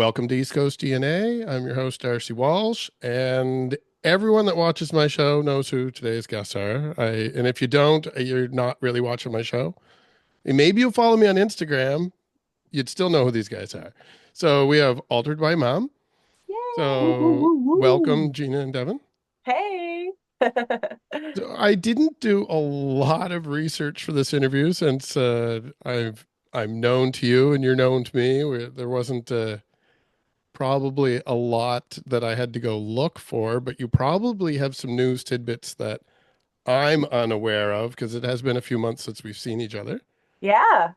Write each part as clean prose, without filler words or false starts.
Welcome to East Coast DNA. I'm your host, Darcy Walsh, and everyone that watches my show knows who today's guests are. And if you don't, you're not really watching my show. And maybe you'll follow me on Instagram. You'd still know who these guys are. So we have Altered by Mom. Yay! Woo, woo, So woo, woo. welcome, Gina and Devon. Hey! So I didn't do a lot of research for this interview since I'm known to you and you're known to me. There wasn't probably a lot that I had to go look for, but you probably have some news tidbits that I'm unaware of because it has been a few months since we've seen each other. Yeah.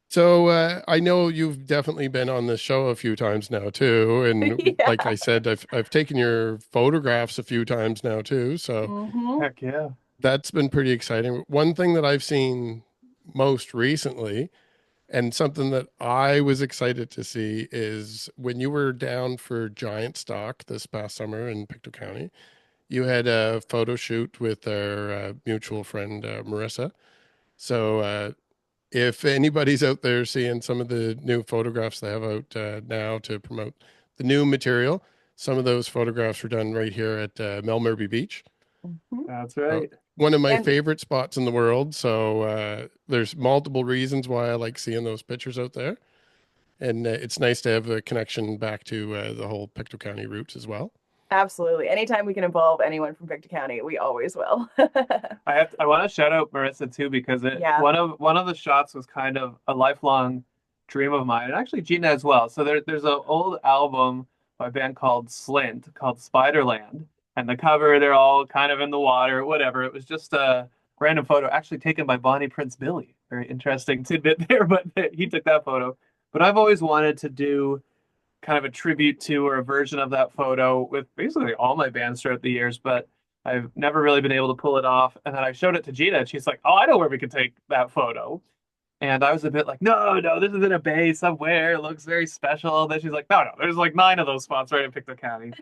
So I know you've definitely been on the show a few times now too, and like Yeah. I said, I've taken your photographs a few times now too. So hmm Heck yeah. that's been pretty exciting. One thing that I've seen most recently, and something that I was excited to see, is when you were down for Giant Stock this past summer in Pictou County, you had a photo shoot with our mutual friend Marissa. So if anybody's out there seeing some of the new photographs they have out now to promote the new material, some of those photographs were done right here at Melmerby Beach. hmm That's So right. one of my And favorite spots in the world. So there's multiple reasons why I like seeing those pictures out there. And it's nice to have a connection back to the whole Pictou County roots as well. absolutely. Anytime we can involve anyone from Pictou County, we always will. I want to shout out Marissa too because it Yeah. one of the shots was kind of a lifelong dream of mine, and actually Gina as well. So there's an old album by a band called Slint called Spiderland, and the cover they're all kind of in the water, whatever. It was just a random photo actually taken by Bonnie Prince Billy. Very interesting tidbit there, but he took that photo. But I've always wanted to do kind of a tribute to or a version of that photo with basically all my bands throughout the years, but I've never really been able to pull it off. And then I showed it to Gina, and she's like, "Oh, I know where we could take that photo." And I was a bit like, "No, no, this is in a bay somewhere. It looks very special." Then she's like, "No, no, there's like 9 of those spots right in Pictou County."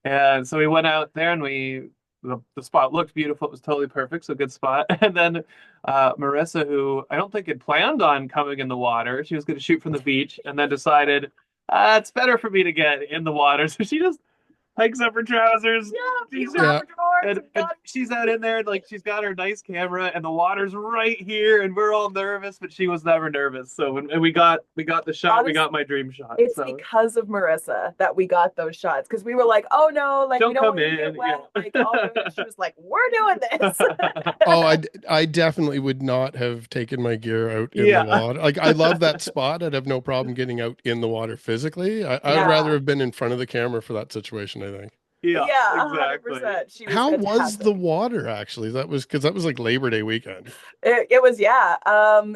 And so we went out there, and the spot looked beautiful. It was totally perfect, so good spot. And then Marissa, who I don't think had planned on coming in the water, she was going to shoot from the beach, and then decided it's better for me to get in the water. So she just hikes up her trousers, Yeah, you t-shirt, Yeah. Labradors. and, We and got she's out in there, and like she's got her nice camera, and the water's right here, and we're all nervous, but she was never nervous. So and we got the shot, we honest. got my dream shot. It's So because of Marissa that we got those shots because we were like, oh no, like we don't don't come want you to get in, wet, like all good. yeah. And she was like, we're doing this. Oh, I definitely would not have taken my gear out in the Yeah. water. Like, I love that spot. I'd have no problem getting out in the water physically. I would rather Yeah. have been in front of the camera for that situation, I think. Yeah, Yeah, exactly. 100%. She was How was the fantastic. water actually? That was because that was like Labor Day weekend. It was, yeah.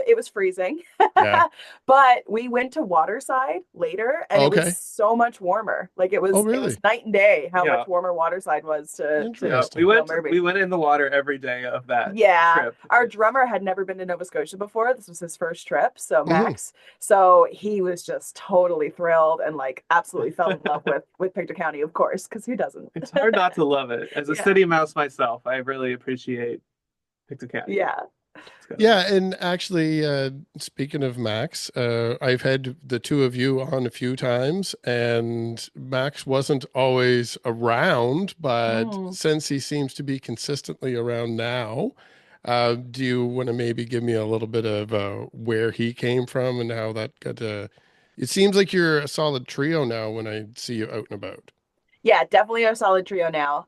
It was freezing. Yeah. But we went to Waterside later and it was Okay. so much warmer. Like Oh, it was really? night and day how Yeah. much warmer Waterside was to Yeah. We Interesting. went Milmerby. we went in the water every day of that Yeah, trip. our drummer had never been to Nova Scotia before. This was his first trip, so Hmm. Max. So he was just totally thrilled and like absolutely fell in love with Pictou County, of course, because who doesn't? It's hard not to love it. As a Yeah. city mouse myself, I really appreciate Pictou County. Yeah. It's good. Yeah, and actually, speaking of Max, I've had the two of you on a few times, and Max wasn't always around, but Mm. since he seems to be consistently around now, do you want to maybe give me a little bit of where he came from and how that got it seems like you're a solid trio now when I see you out and about. Yeah, definitely a solid trio now.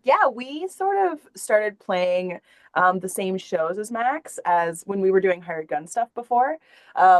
Yeah, we sort of started playing the same shows as Max as when we were doing hired gun stuff before.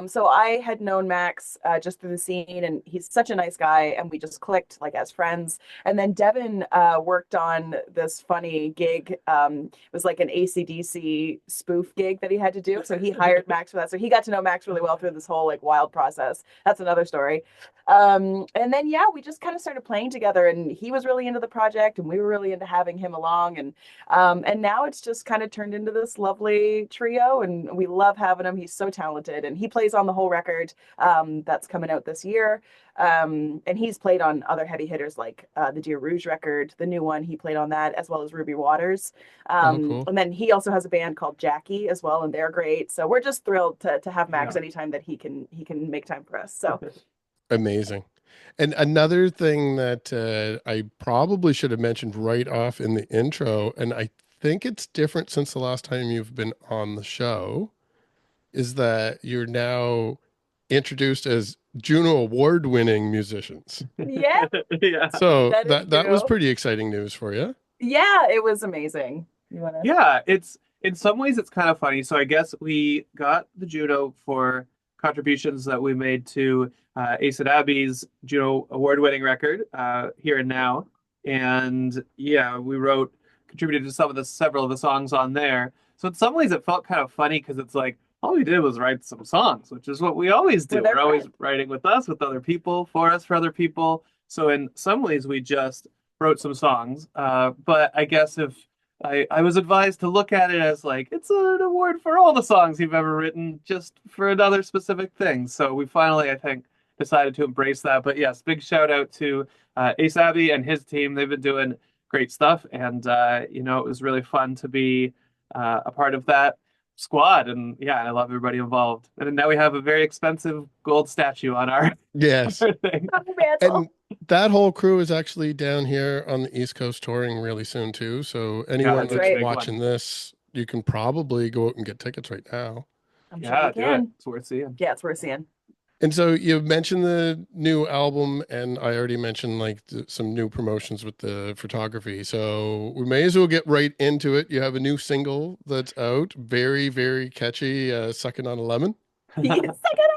So I had known Max just through the scene, and he's such a nice guy, and we just clicked like as friends. And then Devin worked on this funny gig. It was like an AC/DC spoof gig that he had to do. So he hired Max for that. So he got to know Max really well through this whole like wild process. That's another story. And then yeah, we just kind of started playing together, and he was really into the project, and we were really into having him along, and now it's just kind of turned into this lovely trio, and we love having him. He's so talented, and he plays on the whole record that's coming out this year. And he's played on other heavy hitters like the Dear Rouge record, the new one. He played on that as well as Ruby Waters. Oh, cool. And then he also has a band called Jackie as well, and they're great. So we're just thrilled to have Max Yeah. anytime that he can make time for us. So. Amazing. And another thing that I probably should have mentioned right off in the intro, and I think it's different since the last time you've been on the show, is that you're now introduced as Juno Award-winning musicians. Yeah, Yeah. So that is that was true. pretty exciting news for you. Yeah, it was amazing. You wanna? Yeah, it's in some ways it's kind of funny. So I guess we got the Juno for contributions that we made to Ace and Abby's Juno award-winning record, Here and Now. And yeah, we wrote contributed to several of the songs on there. So in some ways it felt kind of funny because it's like all we did was write some songs, which is what we always do. With our We're always friends. writing with us, with other people, for us, for other people. So in some ways we just wrote some songs. But I guess if I was advised to look at it as like it's an award for all the songs you've ever written, just for another specific thing. So we finally, I think, decided to embrace that. But yes, big shout out to Ace Abbey and his team. They've been doing great stuff, and it was really fun to be a part of that squad. And yeah, I love everybody involved. And now we have a very expensive gold statue on our, Yes. our thing. Oh, mantle. And that whole crew is actually down here on the East Coast touring really soon too. So Yeah, anyone That's that's right. big watching one. this, you can probably go out and get tickets right now. I'm sure Yeah, you do it. can. It's worth seeing. Yeah, it's worth seeing. And so you mentioned the new album, and I already mentioned like some new promotions with the photography. So we may as well get right into it. You have a new single that's out, very, very catchy, Sucking on a Lemon. Yes, I got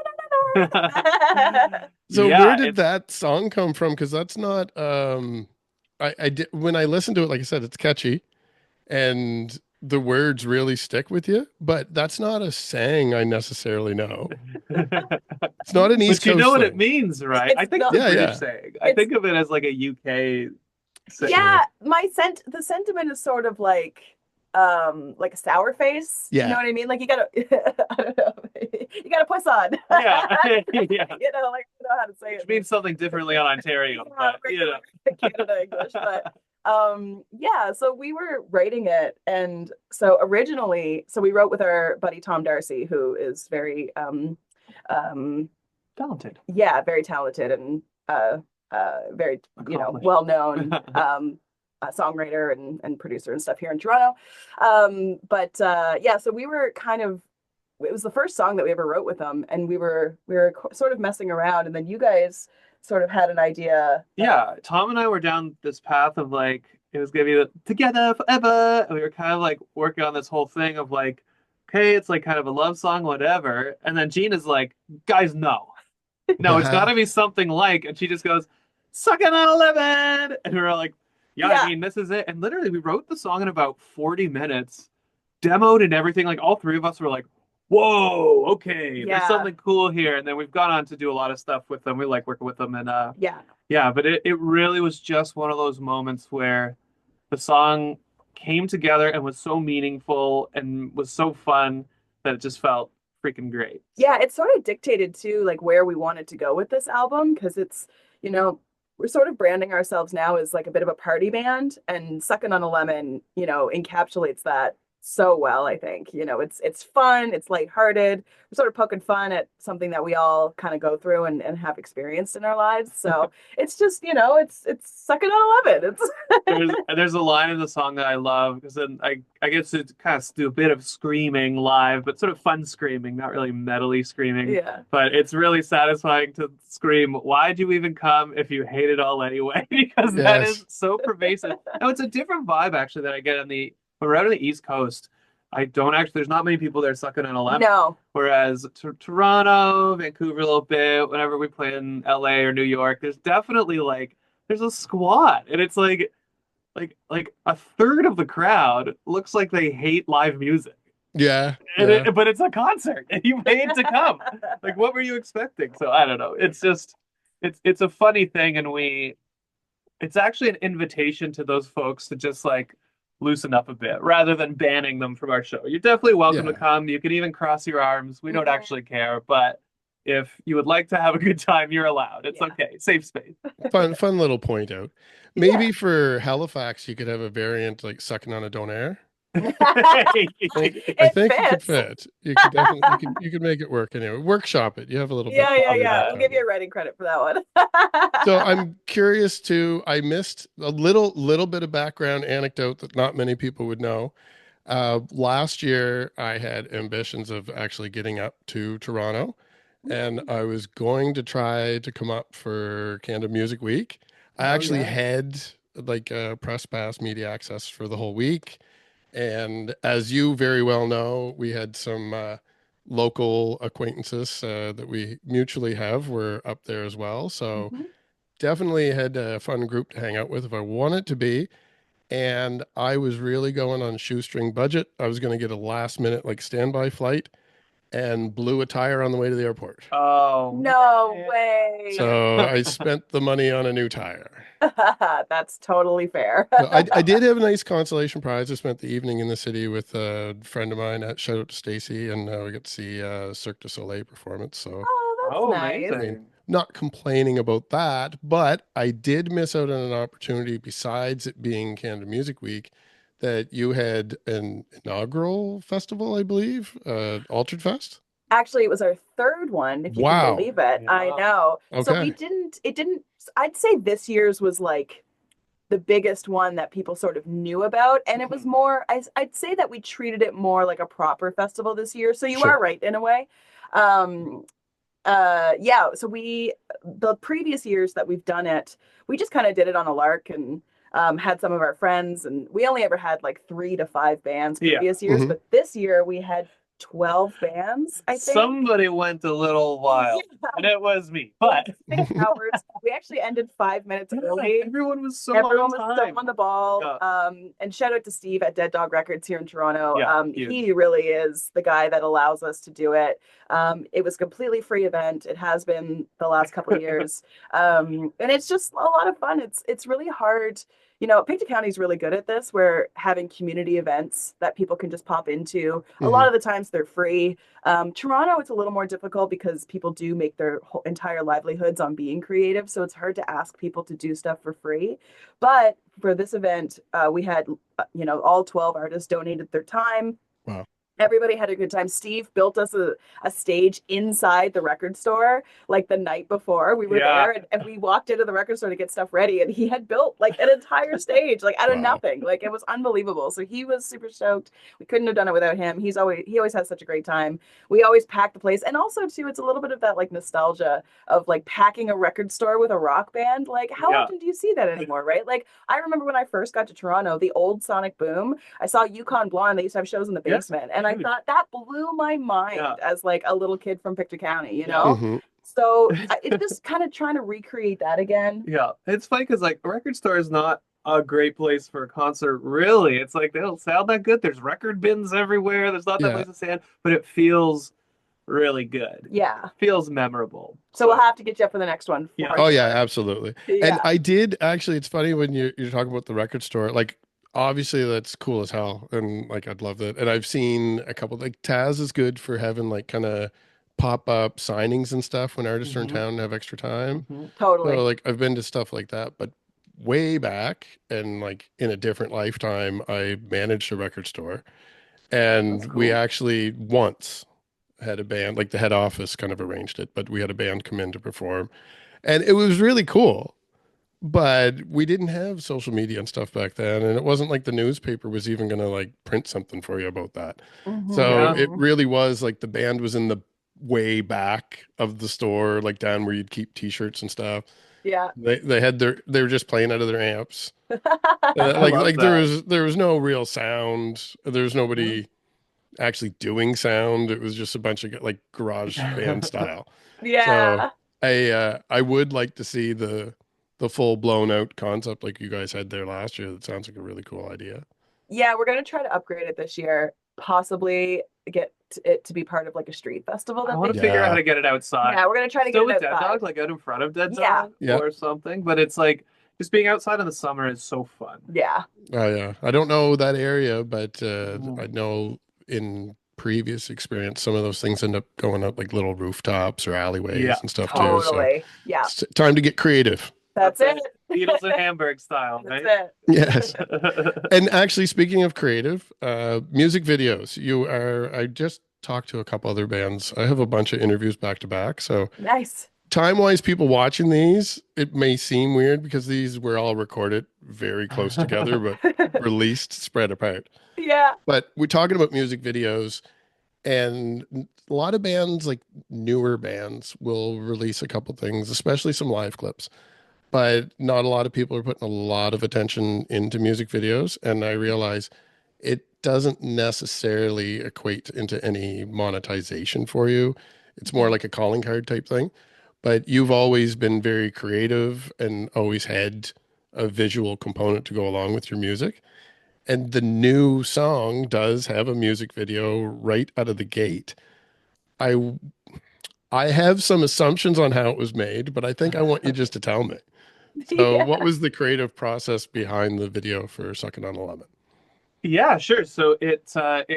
So Yeah, where did it's that song come from? Because that's not I did when I listened to it, like I said, it's catchy and the words really stick with you, but that's not a saying I necessarily know. It's not an East But you know Coast what it thing. means, right? I It's think it's not. a Yeah, British yeah. saying. I It's think of it as like a UK saying. yeah, Sure. the sentiment is sort of like a sour face. You know Yeah. what I mean? Like you gotta I don't know. You gotta puss on. Yeah, yeah. Like I don't know how to say Which it. means something differently on Ontario, Yeah, but regular Canada English, but yeah, so we were writing it, and so originally, so we wrote with our buddy Tom Darcy, who is very um talented. yeah, very talented and very Accomplished. well known songwriter and producer and stuff here in Toronto. But yeah, so we were kind of it was the first song that we ever wrote with them, and we were sort of messing around, and then you guys sort of had an idea. Yeah, Tom and I were down this path of like it was gonna be the together forever, and we were kind of like working on this whole thing of like, okay, it's like kind of a love song, whatever. And then Gina's like, guys, no, it's got to be something like, and she just goes, "Sucking on a lemon," and we were like, "Yeah, Yeah. I mean, this is it." And literally, we wrote the song in about 40 minutes, demoed and everything. Like all three of us were like, "Whoa, okay, there's Yeah. something cool here." And then we've gone on to do a lot of stuff with them. We like working with them, and Yeah. yeah, but it really was just one of those moments where the song came together and was so meaningful and was so fun that it just felt freaking great. Yeah, it sort of dictated too, like where we wanted to go with this album, because you know, we're sort of branding ourselves now as like a bit of a party band, and Sucking on a Lemon, encapsulates that so well, I think. It's fun, it's lighthearted. We're sort of poking fun at something that we all kind of go through and have experienced in our lives. So it's just, it's sucking on a lemon. There's a line in the song that I love because then I get to kind of do a bit of screaming live, but sort of fun screaming, not really metally screaming. Yeah. But it's really satisfying to scream, "Why'd you even come if you hate it all anyway?" Because that Yes. is so pervasive. No, it's a different vibe actually that I get when we're out on the East Coast. I don't actually, there's not many people there sucking on a lemon. No. Whereas Toronto, Vancouver a little bit, whenever we play in LA or New York, there's definitely like there's a squad, and it's like a third of the crowd looks like they hate live music, Yeah. and Yeah. but it's a concert, and you paid to come. Like, what were you expecting? So I don't know. It's just it's a funny thing, and it's actually an invitation to those folks to just like loosen up a bit rather than banning them from our show. You're definitely welcome to Yeah. come. You can even cross your arms. We don't Mhm. actually care, but if you would like to have a good time, you're allowed. It's Yeah. okay. Safe space. Fun little point out. Maybe for Halifax, you could have a variant like Sucking on a Donair. I It think it could fits. fit. You could definitely you could make it work anyway. Workshop it. You have a little bit Yeah, of yeah. I'll give background. you a writing credit for that So one. I'm curious too. I missed a little bit of background anecdote that not many people would know. Last year, I had ambitions of actually getting up to Toronto, and I was going to try to come up for Canada Music Week. I Oh actually yeah. had like a press pass media access for the whole week. And as you very well know, we had some local acquaintances that we mutually have were up there as well. So Mhm. definitely had a fun group to hang out with if I wanted to be. And I was really going on shoestring budget. I was going to get a last minute like standby flight and blew a tire on the way to the airport. Oh No man. way. So I spent the money on a new tire. That's totally fair. So I did have a nice consolation prize. I spent the evening in the city with a friend of mine. Shout out to Stacy, and we got to see Cirque du Soleil performance. So, Oh, that's Oh, nice. I mean, amazing. not complaining about that, but I did miss out on an opportunity besides it being Canada Music Week that you had an inaugural festival, I believe, AlteredFest. Actually, it was our third one, if you can Wow. believe it. I Yeah. know. So Okay. it didn't, I'd say this year's was like the biggest one that people sort of knew about. And it was Mhm. more, I'd say that we treated it more like a proper festival this year. So you are Sure. right in a way. Um, yeah, so the previous years that we've done it, we just kind of did it on a lark and had some of our friends, and we only ever had like 3 to 5 bands Yeah. previous years, Hmm. but this year we had 12 bands, I think. Somebody went a little wild, Yeah, and it was me. it But was 6 hours. We actually ended 5 minutes early. everyone was so Everyone on was so time. on the ball. Yeah. And shout out to Steve at Dead Dog Records here in Toronto. Yeah, He huge. really is the guy that allows us to do it. It was a completely free event. It has been the last couple of years. And it's just a lot of fun. It's really hard. You know, Pictou County is really good at this. Where having community events that people can just pop into. A Hmm. lot of the times they're free. Toronto, it's a little more difficult because people do make their whole entire livelihoods on being creative. So it's hard to ask people to do stuff for free. But for this event, we had, all 12 artists donated their time. Wow. Everybody had a good time. Steve built us a stage inside the record store like the night before we were Yeah. there. And we walked into the record store to get stuff ready. And he had built like an entire stage, like out of Wow. nothing. Like it was unbelievable. So he was super stoked. We couldn't have done it without him. He always has such a great time. We always pack the place. And also, too, it's a little bit of that like nostalgia of like packing a record store with a rock band. Like, how Yeah. often do you see that anymore, right? Like, I remember when I first got to Toronto, the old Sonic Boom. I saw Yukon Blonde. They used to have shows in the Yeah. basement, and I thought that blew my mind Yeah. as like a little kid from Pictou County, you Yeah. know. Hmm. So it's just kind of trying to recreate that again. Yeah. It's funny because like a record store is not a great place for a concert, really. It's like they don't sound that good. There's record bins everywhere. There's not that Yeah. place to stand, but it feels really good. Yeah. Feels memorable. So we'll have to get you up for the next one. Yeah. Oh For yeah, sure. absolutely. And Yeah. I did actually, it's funny when you're talking about the record store, like obviously that's cool as hell. And like I'd love that. And I've seen a couple like Taz is good for having like kind of pop-up signings and stuff when artists are in Hmm. town and have extra time. Hmm. Totally. So like I've been to stuff like that, but way back and like in a different lifetime, I managed a record store. That's And we cool. actually once had a band, like the head office kind of arranged it, but we had a band come in to perform. And it was really cool. But we didn't have social media and stuff back then. And it wasn't like the newspaper was even going to like print something for you about that. So Yeah. it Mhm. really was like the band was in the way back of the store, like down where you'd keep t-shirts and stuff. Yeah. They had they were just playing out of their amps. I Like love like that. there was no real sound. There was Mhm. nobody actually doing sound. It was just a bunch of like garage band style. So Yeah. I would like to see the full blown out concept like you guys had there last year. That sounds like a really cool idea. Yeah, we're gonna try to upgrade it this year. Possibly get it to be part of like a street festival I that want they to figure out how Yeah. to get it outside. Yeah, we're gonna try to Still get with it Dead outside. Dog, like out in front of Dead Yeah. Dog Yeah. or something. But it's like just being outside in the summer is so fun. Yeah. Oh yeah. I don't know that area, but I Mm. know in previous experience some of those things end up going up like little rooftops or alleyways Yeah, and stuff too. So Totally. Yeah. it's time to get creative. That's That's it. Beatles and Hamburg style, right? That's Yes. it. And actually, speaking of creative, music videos, I just talked to a couple other bands. I have a bunch of interviews back to back. So Nice. time-wise, people watching these, it may seem weird because these were all recorded very close together, but released spread apart. Yeah. But we're talking about music videos, and a lot of bands, like newer bands, will release a couple things, especially some live clips. But not a lot of people are putting a lot of attention into music videos. And I realize it doesn't necessarily equate into any monetization for you. It's more like a calling card type thing. But you've always been very creative and always had a visual component to go along with your music. And the new song does have a music video right out of the gate. I I have some assumptions on how it was made, but I think I want you just to tell me. So, Yeah. what was the creative process behind the video for Sucking on a Lemon? Yeah, sure. So it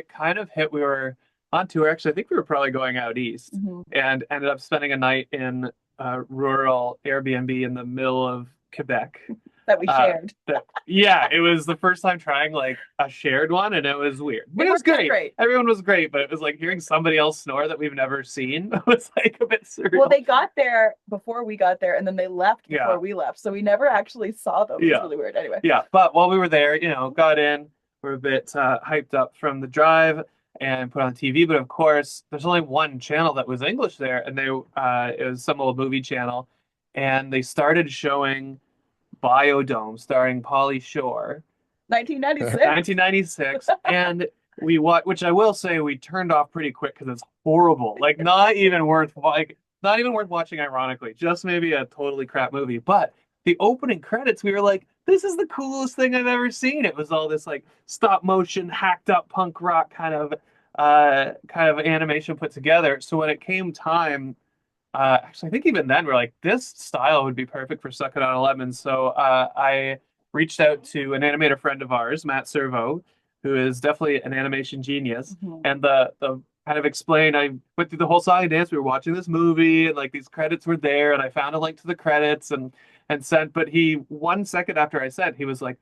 kind of hit. We were on tour. Actually, I think we were probably going out east, Mhm. and ended up spending a night in a rural Airbnb in the middle of Quebec. That we shared. Yeah, it was the first time trying like a shared one, and it was weird. But It it was worked out great. great. Everyone was great, but it was like hearing somebody else snore that we've never seen was like a bit surreal. Well, they got there before we got there, and then they left before Yeah. we left. So we never actually saw them. It was Yeah. really weird. Anyway. Yeah, but while we were there, got in, we're a bit hyped up from the drive and put on the TV. But of course, there's only one channel that was English there, and it was some old movie channel, and they started showing Biodome starring Pauly Shore, 1996. 1996, and we watched, which I will say we turned off pretty quick because it's horrible. Like not even worth watching. Ironically, just maybe a totally crap movie. But the opening credits, we were like, this is the coolest thing I've ever seen. It was all this like stop motion, hacked up punk rock kind of animation put together. So when it came time, actually, I think even then we're like, this style would be perfect for Suck It on a Lemon. So I reached out to an animator friend of ours, Matt Servo, who is definitely an animation genius. Mhm. And the kind of explained, I went through the whole song and dance. We were watching this movie, and like these credits were there, and I found a link to the credits and sent. But he 1 second after I sent, he was like,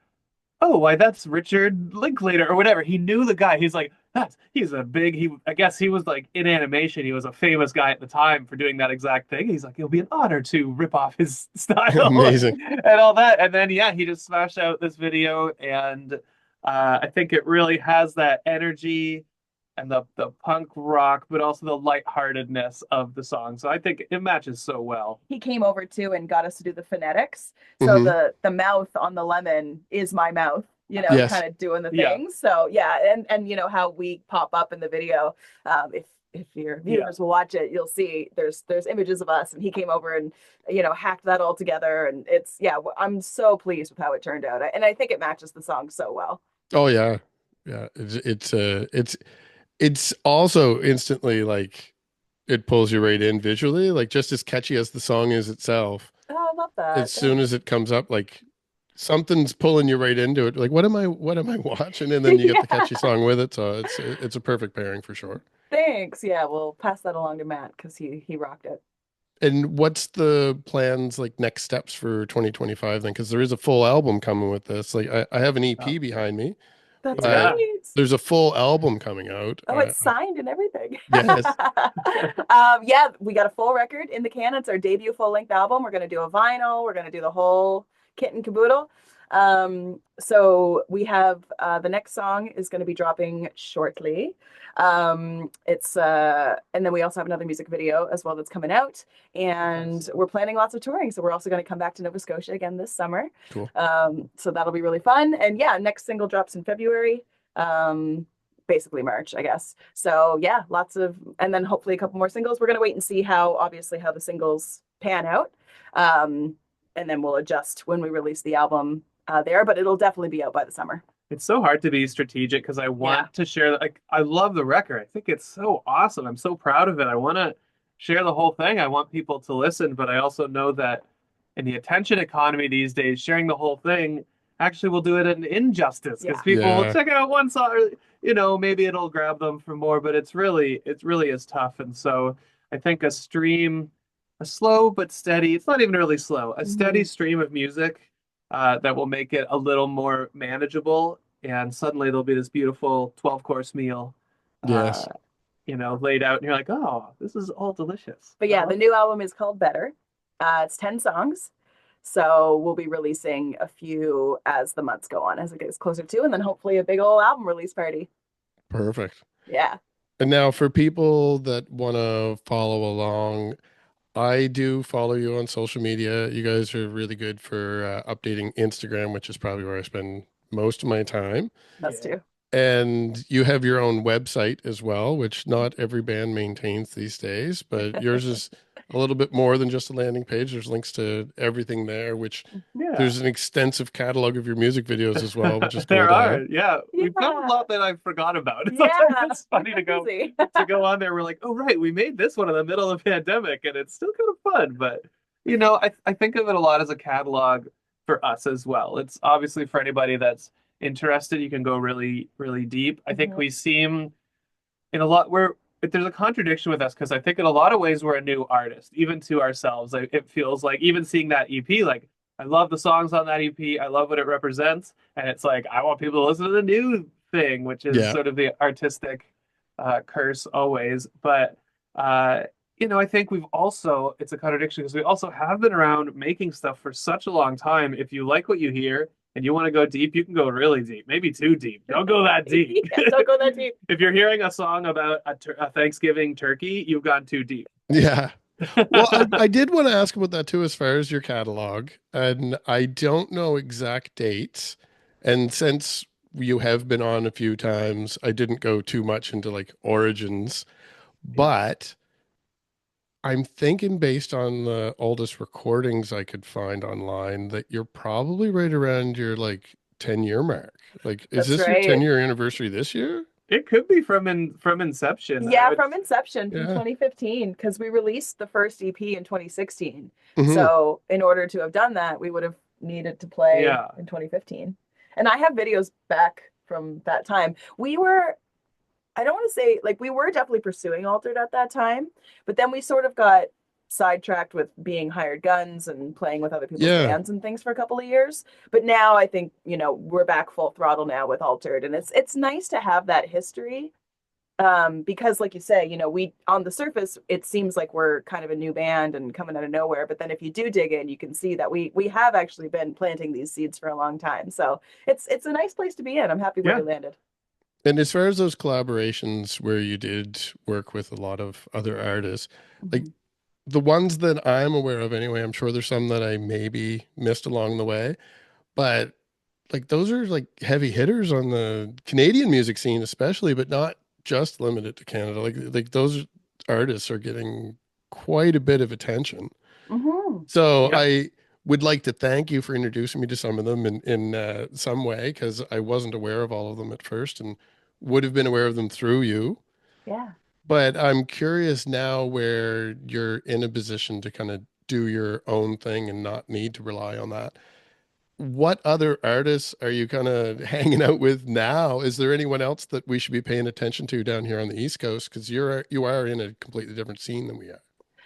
"Oh, why that's Richard Linklater or whatever." He knew the guy. He's like, I guess he was like in animation. He was a famous guy at the time for doing that exact thing. He's like, it'll be an honor to rip off his style Amazing. and all that. And then, yeah, he just smashed out this video. And I think it really has that energy and the punk rock, but also the lightheartedness of the song. So I think it matches so well. He came over too and got us to do the phonetics. So Mhm. the mouth on the lemon is my mouth, Yes. kind of doing the Yeah. things. So yeah, and how we pop up in the video. If your viewers will watch it, you'll see there's images of us, and he came over and hacked that all together. And I'm so pleased with how it turned out, and I think it matches the song so well. Oh yeah. Yeah. It's also instantly like it pulls you right in visually, like just as catchy as the song is itself. Oh, I love that. As soon as it comes up, like something's pulling you right into it. Like, what am I watching? And then you get the catchy song with it. So it's a perfect pairing for sure. Thanks. Yeah, we'll pass that along to Matt because he rocked it. And what's the plans, like next steps for 2025 then? Because there is a full album coming with this. Like I have an EP behind me, That's but right. there's a full album coming out. Oh, it's signed and everything. Yes. Yeah, we got a full record in the can. It's our debut full-length album. We're going to do a vinyl. We're going to do the whole kit and caboodle. So we have the next song is going to be dropping shortly. It's and then we also have another music video as well that's coming out, and we're planning lots of touring. So we're also going to come back to Nova Scotia again this summer. Cool. So that'll be really fun. And yeah, next single drops in February. Basically March, I guess. So yeah, and then hopefully a couple more singles. We're going to wait and see how the singles pan out. And then we'll adjust when we release the album there, but it'll definitely be out by the summer. It's so hard to be strategic because I want to share, like, I love the record. I think it's so awesome. I'm so proud of it. I want to share the whole thing. I want people to listen, but I also know that in the attention economy these days, sharing the whole thing actually will do it an injustice because people will check out one song, or, maybe it'll grab them for more, but it really is tough. And so I think a slow but steady, it's not even really slow, a steady stream of music that will make it a little more manageable. And suddenly there'll be this beautiful 12-course meal, uh, Yes. laid out, and you're like, oh, this is all delicious. But yeah, the new album is called Better. It's 10 songs. So we'll be releasing a few as the months go on, as it gets closer to, and then hopefully a big old album release party. Perfect. Yeah. And now for people that want to follow along, I do follow you on social media. You guys are really good for updating Instagram, which is probably where I spend most of my time. Us too. And you have your own website as well, which not every band maintains these days, but yours is a little bit more than just a landing page. There's links to everything there, which Yeah. there's an extensive catalog of your music videos as well, which is cool There to are, have. yeah. We've done a lot that I forgot about. Yeah, Sometimes it's funny to busy. go on there. We're like, oh right, we made this one in the middle of the pandemic, and it's still kind of fun. But I think of it a lot as a catalog for us as well. It's obviously for anybody that's interested, you can go really, really deep. I think we seem in a lot where there's a contradiction with us because I think in a lot of ways we're a new artist, even to ourselves. Like, it feels like even seeing that EP, like I love the songs on that EP. I love what it represents, and it's like I want people to listen to the new thing, which is Yeah. sort of the artistic curse always. But I think it's a contradiction because we also have been around making stuff for such a long time. If you like what you hear and you want to go deep, you can go really deep, maybe too deep. Don't go that deep. Yeah, don't go that deep. If you're hearing a song about a Thanksgiving turkey, you've gone too deep. Yeah. Well, I did want to ask about that too, as far as your catalog, and I don't know exact dates. And since you have been on a few times, I didn't go too much into like origins, but I'm thinking based on the oldest recordings I could find online that you're probably right around your like 10-year mark. Like, is That's this your right. 10-year anniversary this year? It could be from inception. Yeah, from inception, from Yeah. 2015, because we released the first EP in 2016. Mhm. So in order to have done that, we would have needed to play Yeah. in 2015. And I have videos back from that time. I don't want to say, like, we were definitely pursuing Altered at that time, but then we sort of got sidetracked with being hired guns and playing with other people's Yeah. bands and things for a couple of years. But now I think, we're back full throttle now with Altered, and it's nice to have that history. Because like you say, we on the surface it seems like we're kind of a new band and coming out of nowhere, but then if you do dig in, you can see that we have actually been planting these seeds for a long time. So it's a nice place to be in. I'm happy where Yeah. we landed. And as far as those collaborations where you did work with a lot of other artists, like the ones that I'm aware of anyway, I'm sure there's some that I maybe missed along the way, but like those are like heavy hitters on the Canadian music scene, especially, but not just limited to Canada. Like those artists are getting quite a bit of attention. So Yeah. I would like to thank you for introducing me to some of them in some way, because I wasn't aware of all of them at first and would have been aware of them through you. Yeah. But I'm curious now where you're in a position to kind of do your own thing and not need to rely on that. What other artists are you kind of hanging out with now? Is there anyone else that we should be paying attention to down here on the East Coast? Because you are in a completely different scene than we are.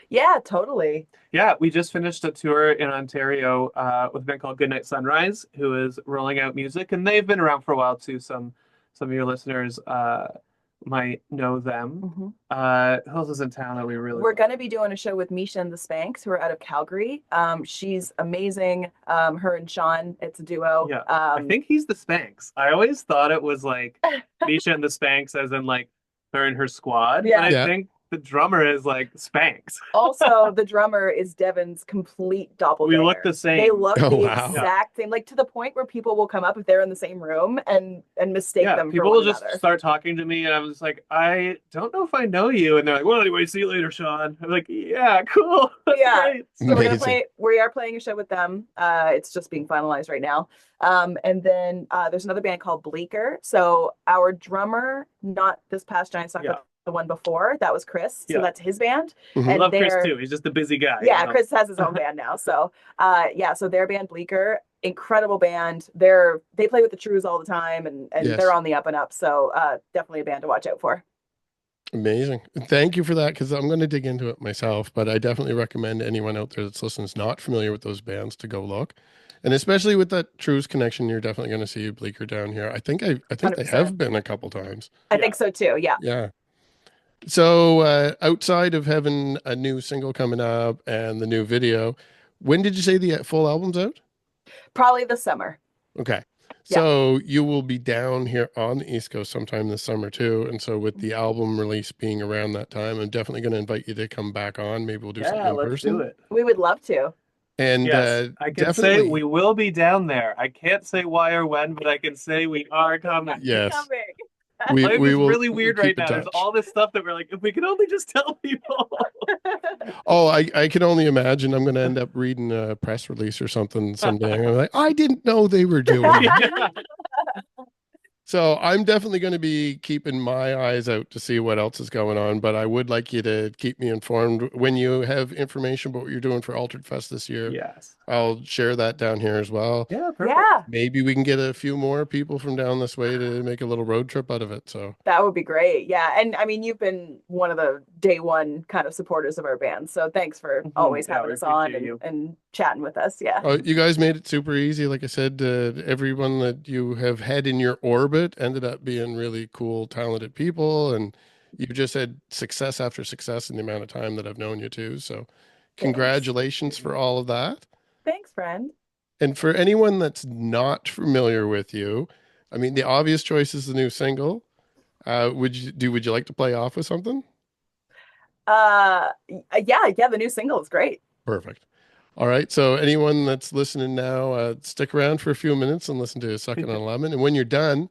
Yeah, totally. Yeah, we just finished a tour in Ontario with a band called Goodnight Sunrise, who is rolling out music, and they've been around for a while too. Some of your listeners might know them. Who else is in town that we really We're going to be doing a show with Misha and the Spanks, who are out of Calgary. She's amazing. Her and Sean, it's a duo. Yeah, I think he's the Spanks. I always thought it was like Misha and the Spanks, as in like her and her squad. Yeah. But I Yeah. think the drummer is like Spanks. Also, the drummer is Devon's complete doppelganger. We look the same. They look Oh, the wow. exact same, like to the point where people will come up if they're in the same room and mistake Yeah, them people for will one just another. start talking to me, and I'm just like, I don't know if I know you. And they're like, well, anyway, see you later, Sean. I'm like, yeah, cool. That's Yeah. great. So Amazing. we are playing a show with them. It's just being finalized right now. And then there's another band called Bleecker. So our drummer, not this past Giant Stock, Yeah. but the one before, that was Chris. So Yeah. that's his band. Mhm. I And love Chris they're- too. He's just a busy guy. Yeah, you know? Chris has his own band now. So so their band Bleecker, incredible band. They play with the Trues all the time, and Yes. they're on the up and up. So definitely a band to watch out for. Amazing. Thank you for that, because I'm going to dig into it myself, but I definitely recommend anyone out there that's listening is not familiar with those bands to go look. And especially with that Trues connection, you're definitely going to see Bleecker down here. I think they 100%. have been a couple times. I think so too. Yeah. Yeah. So outside of having a new single coming up and the new video, when did you say the full album's out? Probably this summer. Okay. So you will be down here on the East Coast sometime this summer too. And so with the album release being around that time, I'm definitely going to invite you to come back on. Maybe we'll do something in let's person. do it. We would love to. And yes, I can say we will be down there. I can't say why or when, but I can say we are coming. Yes. We Life is will really weird right now. touch. There's all this stuff that we're like, if we could only just tell people. Oh, I can only imagine I'm going to end up reading a press release or something someday. I'm like, I didn't know they were doing it. So I'm definitely going to be keeping my eyes out to see what else is going on, but I would like you to keep me informed when you have information about what you're doing for AlteredFest this year. Yes. I'll share that down here as well. Yeah, perfect. Yeah. Maybe we can get a few more people from down this way to make a little road trip out of it. So that would be great. Yeah. And I mean, you've been one of the day one kind of supporters of our band. So thanks for always having us on and chatting with us. Yeah. Oh, you guys made it super easy. Like I said, everyone that you have had in your orbit ended up being really cool, talented people. And you've just had success after success in the amount of time that I've known you too. So congratulations for all of that. Thanks, friend. And for anyone that's not familiar with you, I mean, the obvious choice is the new single. Would you like to play off with something? Yeah, the new single is great. Perfect. All right. So anyone that's listening now, stick around for a few minutes and listen to Sucking on a Lemon. And when you're done,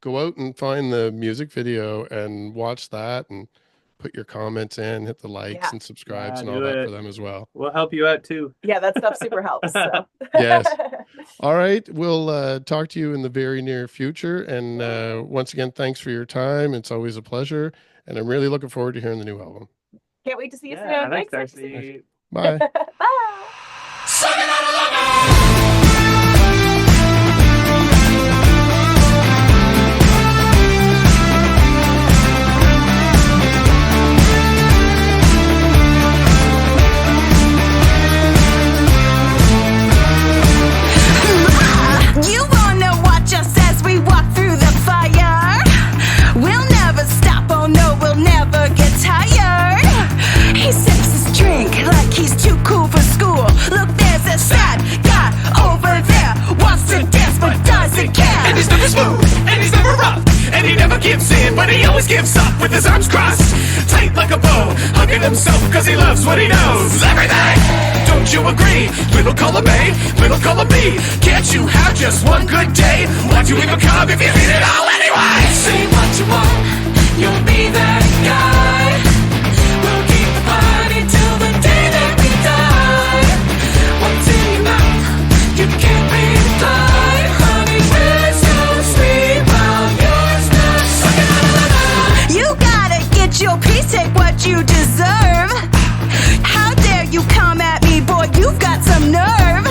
go out and find the music video and watch that and put your comments in, hit the likes and subscribes and all that for them as well. We'll help you out too. Yeah, that stuff super helps. So. Yes. All right. We'll talk to you in the very near future. And once again, thanks for your time. It's always a pleasure. And I'm really looking forward to hearing the new album. Can't wait to see you soon. Thanks, Thanks, Darcy. Bye. Bye. Sucking on a lemon. You wanna watch us as we walk through the fire? We'll never stop, oh no, we'll never get tired. He sips his drink like he's too cool for school. Look, there's a sad guy over there, wants to dance but doesn't care. And he's never smooth, and he's never rough, and he never gives in, but he always gives up with his arms crossed, tight like a bow, hugging himself cause he loves what he knows. Everything, don't you agree? Little column A, little column B. Can't you have just one good day? Why'd you even come if you need it all anyway? Say what you want, you'll be that guy. We'll keep the party till the day that we die. What's in your mouth? You can't reply. Honey, we're so sweet while yours not sucking on a lemon. You gotta get your piece, take what you deserve. How dare you come at me, boy, you've got some nerve.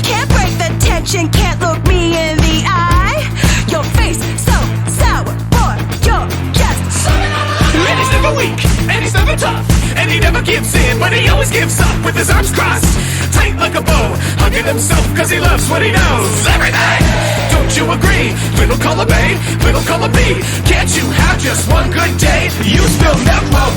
Can't break the tension, can't look me in the eye. Your face so sour, boy, you're just sucking on a lemon. And he's never weak, and he's never tough, and he never gives in, but he always gives up with his arms crossed, tight like a bow, hugging himself cause he loves what he knows. Everything, don't you agree? Little column A, little column B. Can't you have just one good day? You spill Nemo